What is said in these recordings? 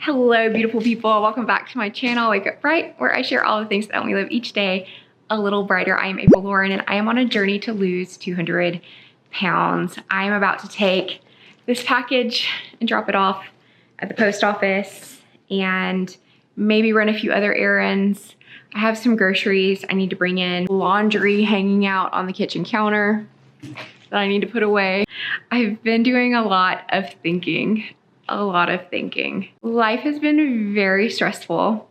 Hello, beautiful people. Welcome back to my channel, Wake Up Bright, where I share all the things that help me live each day a little brighter. I am April Lauren, and I am on a journey to lose 200 pounds. I am about to take this package and drop it off at the post office and maybe run a few other errands. I have some groceries I need to bring in, laundry hanging out on the kitchen counter that I need to put away. I've been doing a lot of thinking. Life has been very stressful.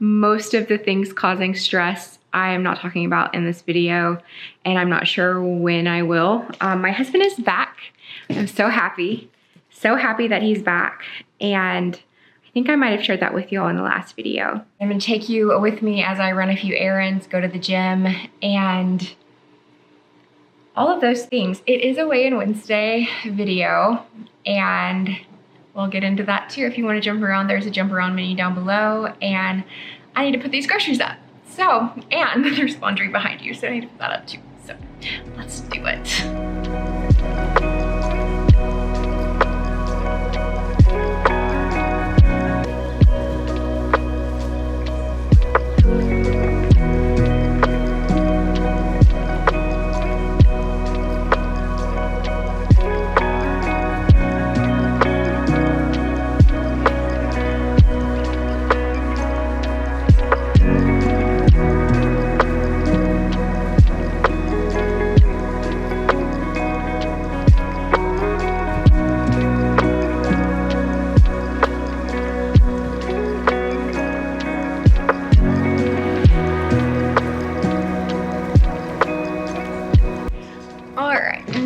Most of the things causing stress I am not talking about in this video, and I'm not sure when I will. My husband is back. I'm so happy that he's back, and I think I might have shared that with you all in the last video. I'm gonna take you with me as I run a few errands, go to the gym, and all of those things. It is a Weigh-In Wednesday video, and we'll get into that too. If you want to jump around, there's a jump around menu down below, and I need to put these groceries up. So, and there's laundry behind you, so I need to put that up too. So, let's do it.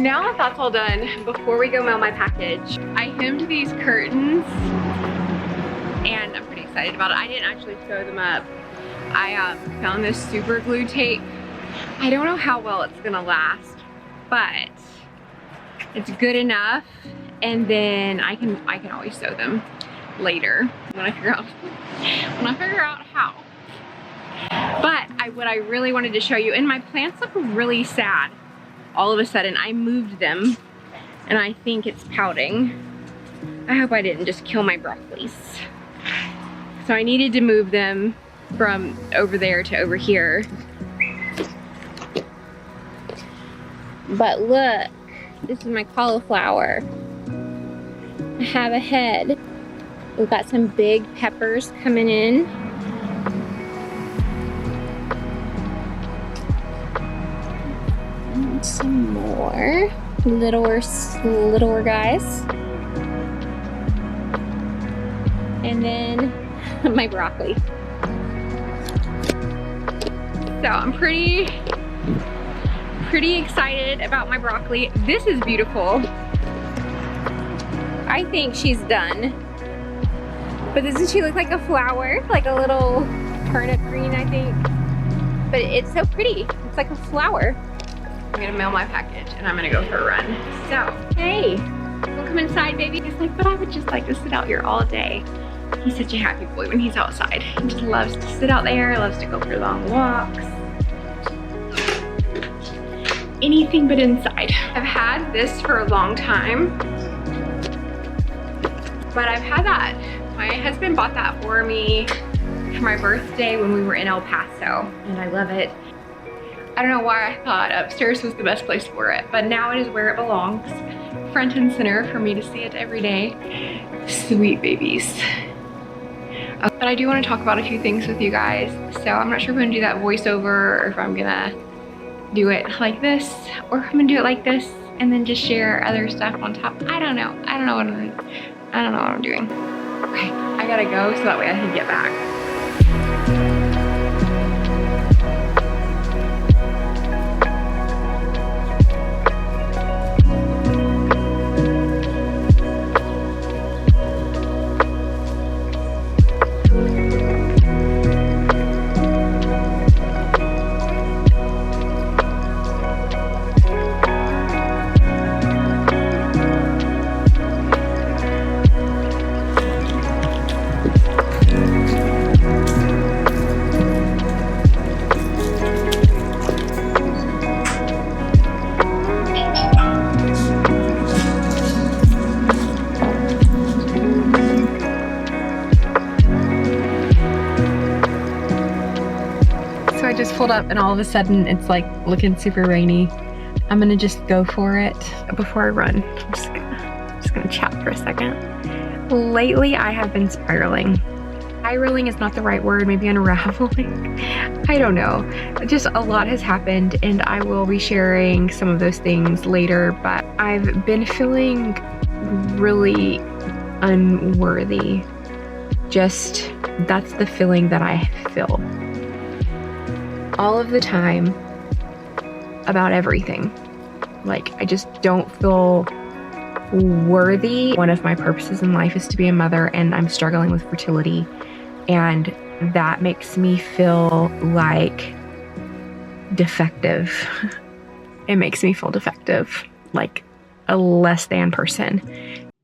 Now that that's all done, before we go mail my package, I hemmed these curtains and I'm pretty excited about it. I didn't actually sew them up. I found this super glue tape. I don't know how well it's gonna last, but it's good enough, and then I can always sew them later when I figure out how. But what I really wanted to show you, and my plants look really sad. All of a sudden I moved them and I think it's pouting. I hope I didn't just kill my broccolis. So I needed to move them from over there to over here. But look, this is my cauliflower. I have a head. We've got some big peppers coming in. Some more littler guys, and then my broccoli. So I'm pretty excited about my broccoli. This is beautiful. I think she's done, but doesn't she look like a flower, like a little turnip green, I think? But it's so pretty. It's like a flower. I'm gonna mail my package and I'm gonna go for a run. So, hey, don't come inside, baby. He's like, but I would just like to sit out here all day. He's such a happy boy when he's outside. He just loves to sit out there, loves to go for long walks. Anything but inside. I've had this for a long time, but I've had that. My husband bought that for me for my birthday when we were in El Paso, and I love it. I don't know why I thought upstairs was the best place for it, but now it is where it belongs. Front and center for me to see it every day. Sweet babies. But I do want to talk about a few things with you guys. So I'm not sure if I'm gonna do that voiceover or if I'm gonna do it like this, or if I'm gonna do it like this and then just share other stuff on top. I don't know what I'm doing. Okay, I gotta go so that way I can get back. I just pulled up and all of a sudden it's like looking super rainy. I'm gonna just go for it before I run. I'm just gonna chat for a second. Lately, I have been spiraling. Spiraling is not the right word, maybe unraveling. I don't know. Just a lot has happened and I will be sharing some of those things later, but I've been feeling really unworthy. Just, that's the feeling that I feel all of the time about everything. Like, I just don't feel worthy. One of my purposes in life is to be a mother, and I'm struggling with fertility. And that makes me feel like defective. It makes me feel defective, like a less than person.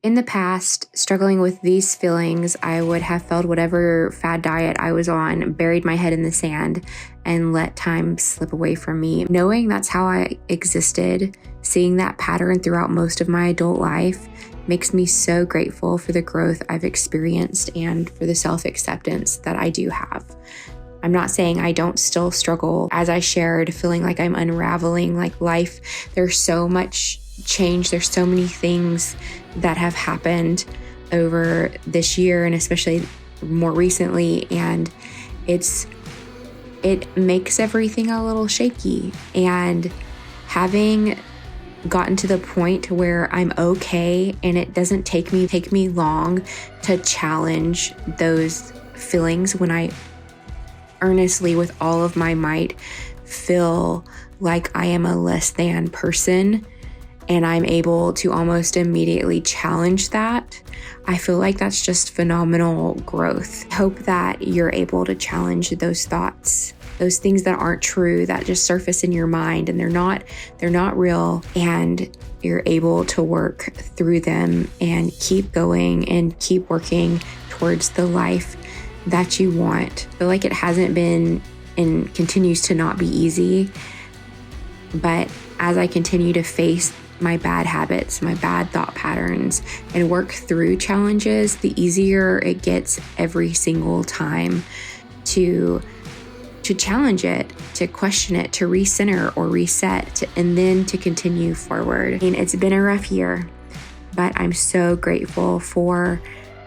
In the past, struggling with these feelings, I would have felt whatever fad diet I was on, buried my head in the sand, and let time slip away from me. Knowing that's how I existed, seeing that pattern throughout most of my adult life, makes me so grateful for the growth I've experienced and for the self-acceptance that I do have. I'm not saying I don't still struggle. As I shared, feeling like I'm unraveling, like life, there's so much change, there's so many things that have happened over this year and especially more recently, and it makes everything a little shaky. And having gotten to the point where I'm okay and it doesn't take me long to challenge those feelings when I earnestly with all of my might feel like I am a less than person, and I'm able to almost immediately challenge that, I feel like that's just phenomenal growth. I hope that you're able to challenge those thoughts, those things that aren't true, that just surface in your mind and they're not real, and you're able to work through them and keep going and keep working towards the life that you want. I feel like it hasn't been and continues to not be easy, but as I continue to face my bad habits, my bad thought patterns, and work through challenges, the easier it gets every single time to challenge it, to question it, to recenter or reset, and then to continue forward. I mean, it's been a rough year, but I'm so grateful for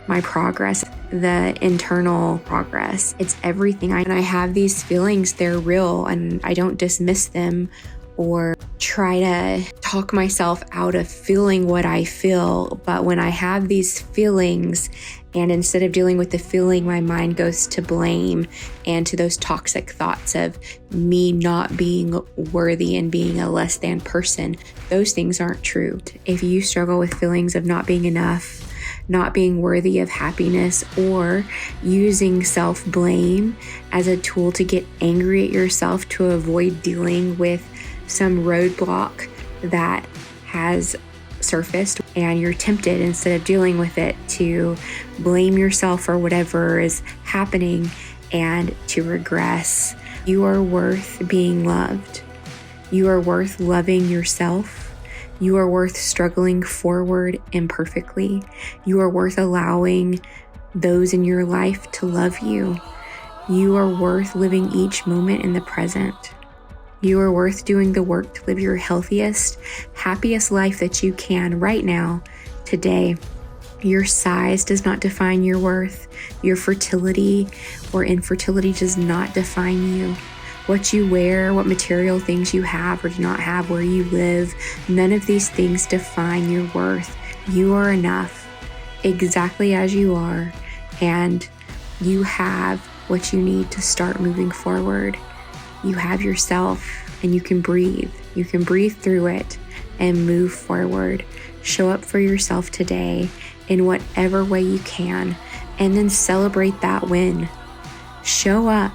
my progress, the internal progress. It's everything. And I have these feelings, they're real, and I don't dismiss them or try to talk myself out of feeling what I feel. But when I have these feelings, and instead of dealing with the feeling, my mind goes to blame and to those toxic thoughts of me not being worthy and being a less than person, those things aren't true. If you struggle with feelings of not being enough, not being worthy of happiness, or using self-blame as a tool to get angry at yourself to avoid dealing with some roadblock that has surfaced, and you're tempted, instead of dealing with it, to blame yourself for whatever is happening and to regress. You are worth being loved. You are worth loving yourself. You are worth struggling forward imperfectly. You are worth allowing those in your life to love you. You are worth living each moment in the present. You are worth doing the work to live your healthiest, happiest life that you can right now, today. Your size does not define your worth. Your fertility or infertility does not define you. What you wear, what material things you have or do not have, where you live, none of these things define your worth. You are enough exactly as you are, and you have what you need to start moving forward. You have yourself, and you can breathe. You can breathe through it and move forward. Show up for yourself today in whatever way you can, and then celebrate that win. Show up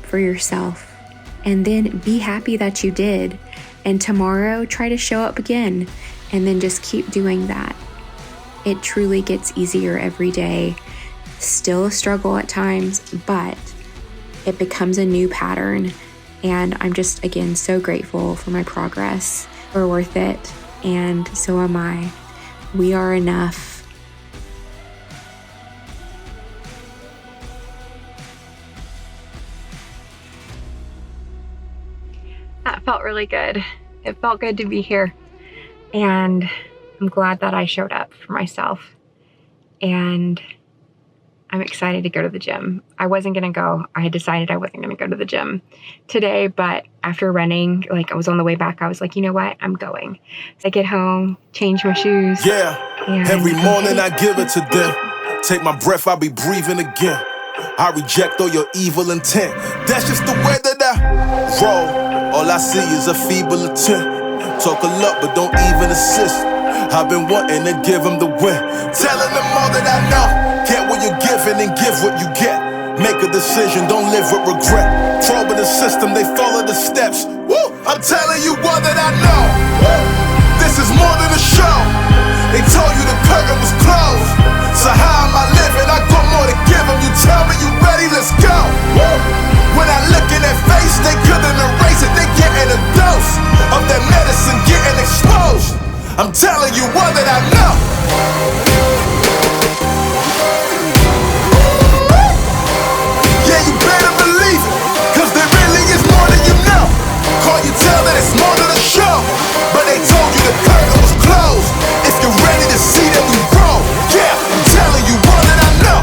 for yourself, and then be happy that you did. And tomorrow, try to show up again, and then just keep doing that. It truly gets easier every day. Still a struggle at times, but it becomes a new pattern. And I'm just, again, so grateful for my progress. We're worth it, and so am I. We are enough. felt really good. It felt good to be here. And I'm glad that I showed up for myself. And I'm excited to go to the gym. I wasn't going to go. I had decided I wasn't going to go to the gym today, but after running, like I was on the way back, I was like, you know what? I'm going. So I get home, change my shoes. Yeah, every morning I give it to them. Take my breath, I'll be breathing again. I reject all your evil intent. That's just the way that I roll. All I see is a feeble attempt. Talk a lot, but don't even assist. I've been wanting to give them the win. Telling them all that I know. Get what you're giving and give what you get. Make a decision, don't live with regret. Probe the system, they follow the steps. Woo! I'm telling you all that I know. Woo! This is more than a show. They told you the curtain was closed. So how am I living? I got more to give them. You tell me you ready, let's go. Woo! When I look in their face, they couldn't erase it. They getting a dose of that medicine getting exposed. I'm telling you all that I know. Yeah, you better believe it, cause there really is more than you know. Call you tell that it's more than a show, but they told you the curtain was closed. If you're ready to see that we roll, yeah, I'm telling you all that I know.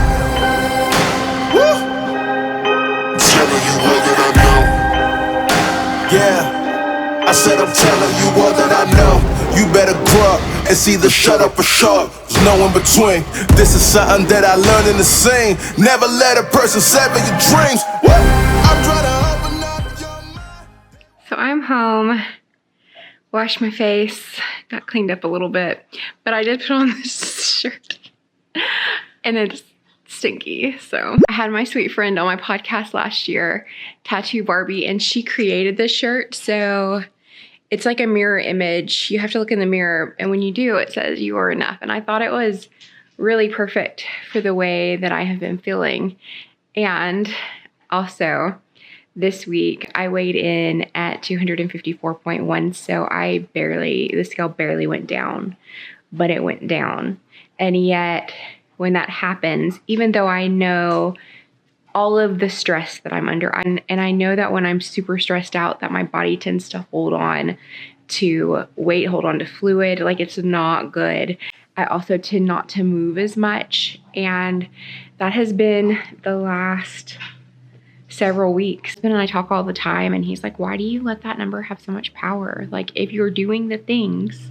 Woo! I'm telling you all that I know. Yeah, I said I'm telling you all that I know. You better grow up, it's either shut up or shut up. There's no in between. This is something that I learned in the scene. Never let a person sever your dreams. Woo! I'm trying to open up your mind. So I'm home, washed my face, got cleaned up a little bit, but I did put on this shirt and it's stinky. So I had my sweet friend on my podcast last year, Tattoo Barbie, and she created this shirt. So it's like a mirror image. You have to look in the mirror, and when you do, it says you are enough. And I thought it was really perfect for the way that I have been feeling. And also, this week I weighed in at 254.1, so the scale barely went down, but it went down. And yet, when that happens, even though I know all of the stress that I'm under, and I know that when I'm super stressed out, that my body tends to hold on to weight, hold on to fluid, like it's not good. I also tend not to move as much, and that has been the last several weeks. Ben and I talk all the time, and he's like, why do you let that number have so much power? Like, if you're doing the things,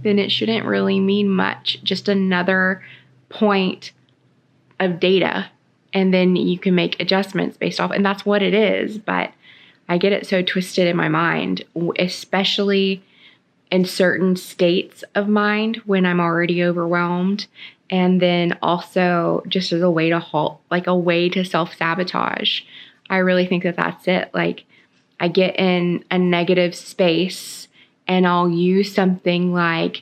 then it shouldn't really mean much. Just another point of data, and then you can make adjustments based off, and that's what it is. But I get it so twisted in my mind, especially in certain states of mind when I'm already overwhelmed. And then also just as a way to halt, like a way to self-sabotage. I really think that that's it. Like, I get in a negative space and I'll use something like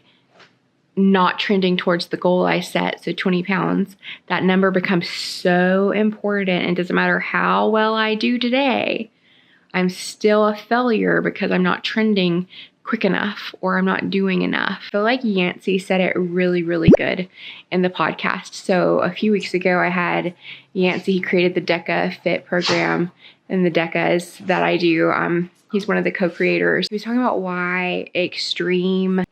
not trending towards the goal I set, so 20 pounds. That number becomes so important, and it doesn't matter how well I do today, I'm still a failure because I'm not trending quick enough or I'm not doing enough. I feel like Yancey said it really, really good in the podcast. So a few weeks ago, I had Yancey. He created the DECA Fit program, and the DECAs that I do, he's one of the co-creators. He was talking about why extreme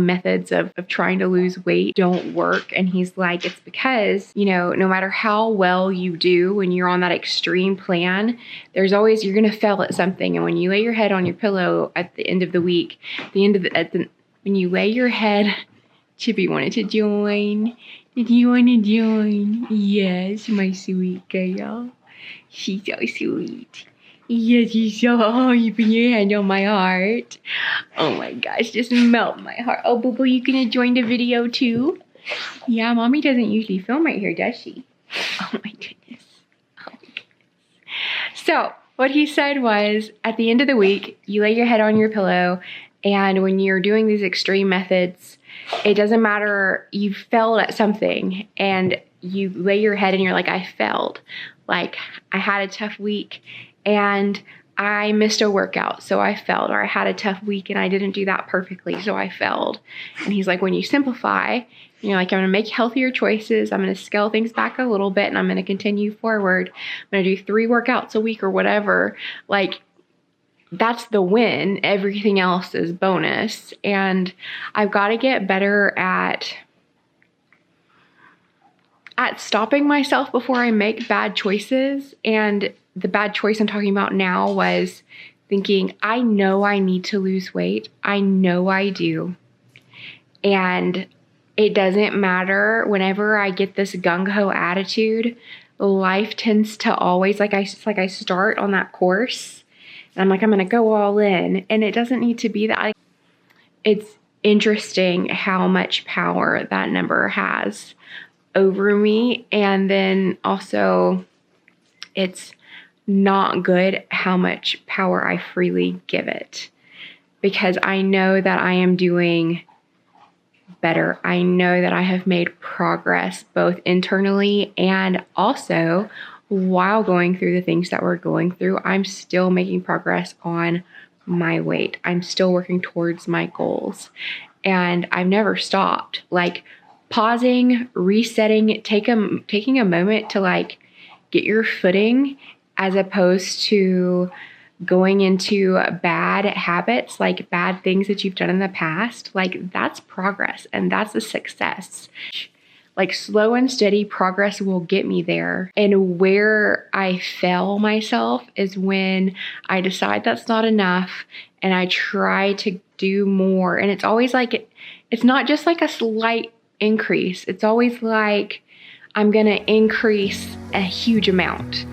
methods of trying to lose weight don't work. And he's like, it's because, no matter how well you do when you're on that extreme plan, there's always, you're going to fail at something. And when you lay your head on your pillow at the end of the week, when you lay your head, Chippy wanted to join. Did you want to join? Yes, my sweet girl. She's so sweet. Yes, you put your hand on my heart. Oh my gosh, just melt my heart. Oh, Boo Boo, you gonna join the video too? Yeah, Mommy doesn't usually film right here, does she? Oh my goodness. Oh my goodness. So, what he said was, at the end of the week, you lay your head on your pillow, and when you're doing these extreme methods, it doesn't matter, you failed at something, and you lay your head and you're like, I failed. Like, I had a tough week, and I missed a workout, so I failed. Or I had a tough week and I didn't do that perfectly, so I failed. And he's like, when you simplify, you're like, I'm going to make healthier choices. I'm going to scale things back a little bit, and I'm going to continue forward. I'm going to do 3 workouts a week or whatever. Like, that's the win. Everything else is bonus. And I've got to get better at stopping myself before I make bad choices. And the bad choice I'm talking about now was thinking, I know I need to lose weight. I know I do. And it doesn't matter. Whenever I get this gung-ho attitude, life tends to always, I start on that course and I'm like, I'm going to go all in. And it doesn't need to be that. It's interesting how much power that number has over me. And then also it's not good how much power I freely give it, because I know that I am doing better. I know that I have made progress both internally and also while going through the things that we're going through. I'm still making progress on my weight. I'm still working towards my goals, and I've never stopped. Like, pausing, resetting, taking a moment to like get your footing, as opposed to going into bad habits, like bad things that you've done in the past. Like, that's progress and that's a success. Like, slow and steady progress will get me there. And where I fail myself is when I decide that's not enough and I try to do more. And it's always like, it's not just like a slight increase. It's always like, I'm going to increase a huge amount.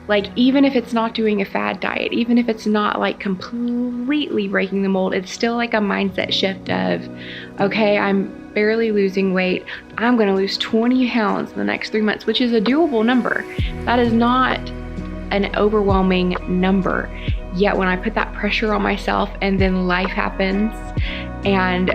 Like, even if it's not doing a fad diet, even if it's not like completely breaking the mold, it's still like a mindset shift of, okay, I'm barely losing weight. I'm going to lose 20 pounds in the next 3 months, which is a doable number. That is not an overwhelming number. Yet when I put that pressure on myself and then life happens and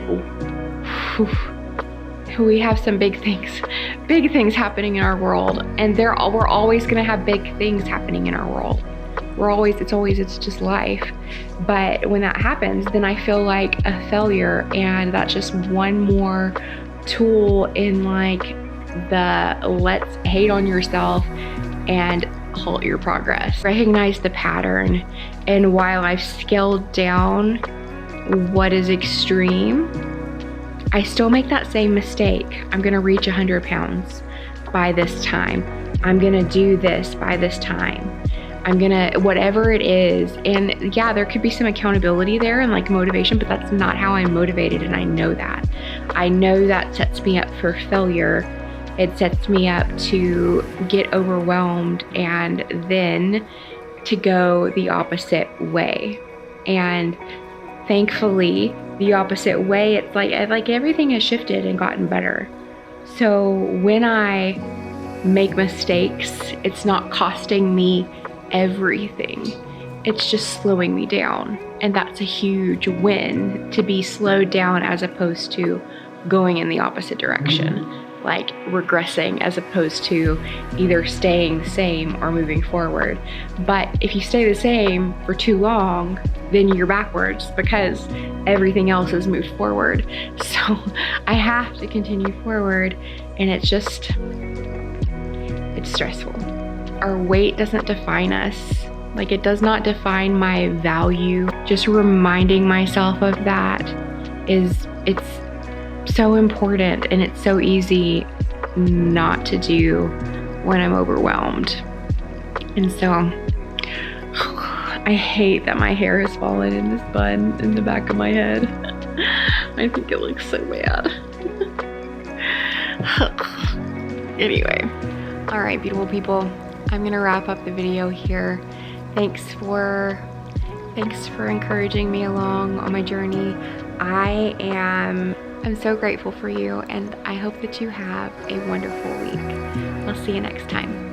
we have some big things happening in our world, and we're always going to have big things happening in our world. It's just life. But when that happens, then I feel like a failure, and that's just one more tool in like the let's hate on yourself and halt your progress. Recognize the pattern, and while I've scaled down what is extreme, I still make that same mistake. I'm gonna reach 100 pounds by this time. I'm gonna do this by this time. I'm gonna, whatever it is. And yeah, there could be some accountability there and like motivation, but that's not how I'm motivated, and I know that. I know that sets me up for failure. It sets me up to get overwhelmed and then to go the opposite way. And thankfully, the opposite way, it's like everything has shifted and gotten better. So when I make mistakes, it's not costing me everything. It's just slowing me down. And that's a huge win, to be slowed down as opposed to going in the opposite direction, like regressing as opposed to either staying the same or moving forward. But if you stay the same for too long, then you're backwards because everything else has moved forward. So I have to continue forward, and it's stressful. Our weight doesn't define us. Like, it does not define my value. Just reminding myself of that it's so important, and it's so easy not to do when I'm overwhelmed. And so I hate that my hair has fallen in this bun in the back of my head. I think it looks so bad. Anyway, all right, beautiful people, I'm gonna wrap up the video here. Thanks for encouraging me along on my journey. I'm so grateful for you, and I hope that you have a wonderful week. I'll see you next time.